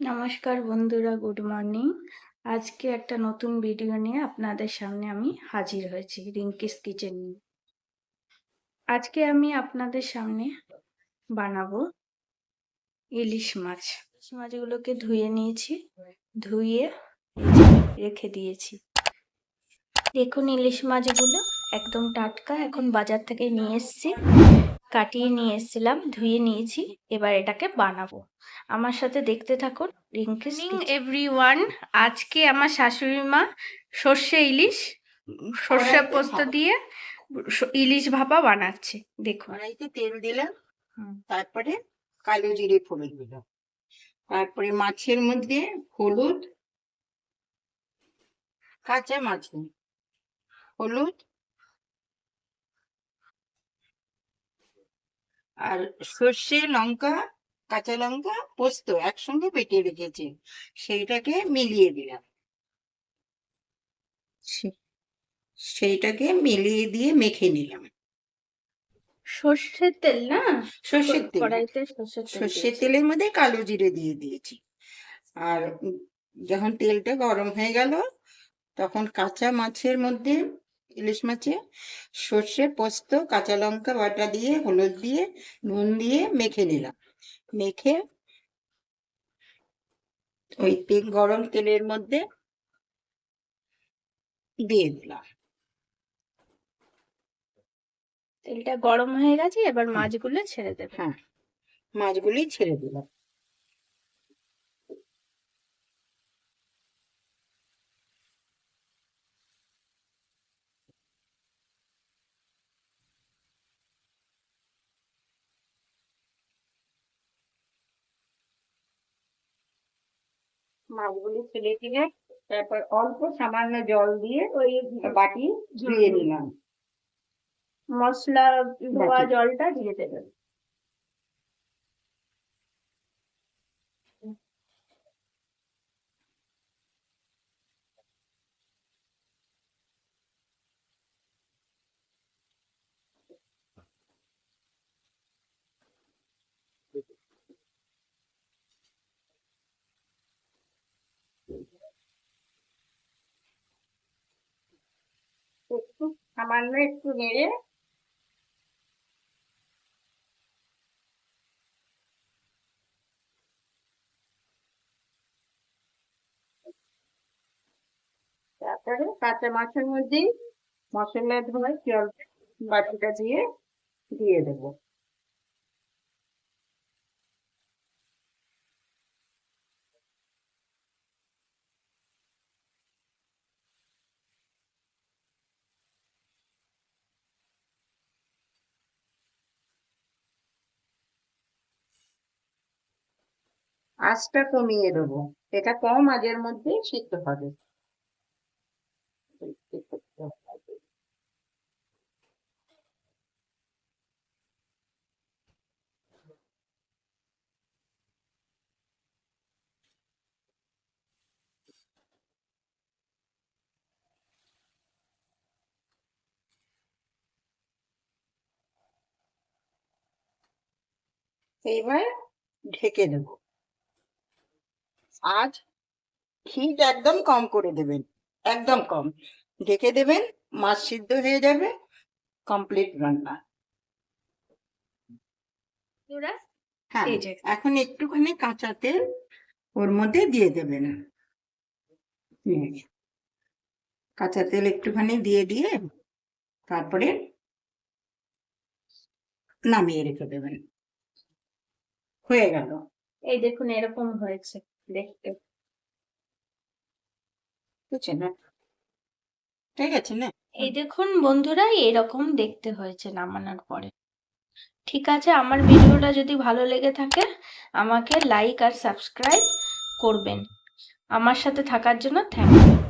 নমস্কার বন্ধুরা, good morning. আজকে একটা নতুন ভিডিও নিয়ে আপনাদের সামনে আমি হাজির হয়েছি রিঙ্কিস কিচেন নিয়ে। আজকে আমি আপনাদের সামনে বানাবো ইলিশ মাছ। ইলিশ মাছগুলোকে ধুয়ে নিয়েছি, ধুয়ে রেখে দিয়েছি। দেখুন ইলিশ মাছগুলো একদম টাটকা, এখন বাজার থেকে নিয়ে এসেছি, কাটিয়ে নিয়ে এসেছিলাম, ধুয়ে নিয়েছি। এবার এটাকে বানাবো। আমার সাথে দেখতে থাকুন রিঙ্কিস এভরিওয়ান। আজকে আমার শাশুড়ি মা সর্ষে ইলিশ, সর্ষে পোস্ত দিয়ে ইলিশ ভাপা বানাচ্ছে। দেখুন, কড়াইতে তেল দিলাম, তারপরে কালো জিরে ফোড়ন দিলাম, তারপরে মাছের মধ্যে হলুদ, কাঁচা মাছে হলুদ আর সর্ষে, লঙ্কা, কাঁচা লঙ্কা, পোস্ত একসঙ্গে বেটে রেখেছি, সেইটাকে মিলিয়ে দিলাম। সেইটাকে মিলিয়ে দিয়ে মেখে নিলাম। সর্ষের তেল না, সর্ষের তেল, কড়াইতে সর্ষের তেলের মধ্যে কালো জিরে দিয়ে দিয়েছি। আর যখন তেলটা গরম হয়ে গেল, তখন কাঁচা মাছের মধ্যে, ইলিশ মাছে সর্ষে, পোস্ত, কাঁচা লঙ্কা বাটা দিয়ে, হলুদ দিয়ে, নুন দিয়ে মেখে নিলাম। মেখে ওই গরম তেলের মধ্যে দিয়ে দিলাম। তেলটা গরম হয়ে গেছে, এবার মাছগুলো ছেড়ে দেবে। হ্যাঁ, মাছগুলি ছেড়ে দিলাম। মাছগুলি ছেড়ে দিয়ে তারপর অল্প সামান্য জল দিয়ে ওই বাটি ধুয়ে নিলাম। মশলা ধোয়া জলটা দিয়ে দেবেন। একটু সামান্য একটু নেড়ে তারপরে কাঁচা মাছের মধ্যেই মশলা ধোয়া জল বাটিটা দিয়ে দেবো। আঁচটা কমিয়ে দেবো, এটা কম আঁচের মধ্যে সিদ্ধ হবে। এইবার ঢেকে দেব। আজ হিট একদম কম করে দেবেন, একদম কম ঢেকে দেবেন। মাছ সিদ্ধ হয়ে যাবে, কমপ্লিট রান্না। হ্যাঁ, এখন একটুখানি কাঁচা তেল ওর মধ্যে দিয়ে দেবেন। কাঁচা তেল একটুখানি দিয়ে তারপরে নামিয়ে রেখে দেবেন। হয়ে গেল। এই দেখুন এরকম হয়েছে দেখতে, বুঝছেন না? ঠিক আছে না? এই দেখুন বন্ধুরা, এরকম দেখতে হয়েছে নামানোর পরে। ঠিক আছে, আমার ভিডিওটা যদি ভালো লেগে থাকে আমাকে লাইক আর সাবস্ক্রাইব করবেন। আমার সাথে থাকার জন্য থ্যাংক ইউ।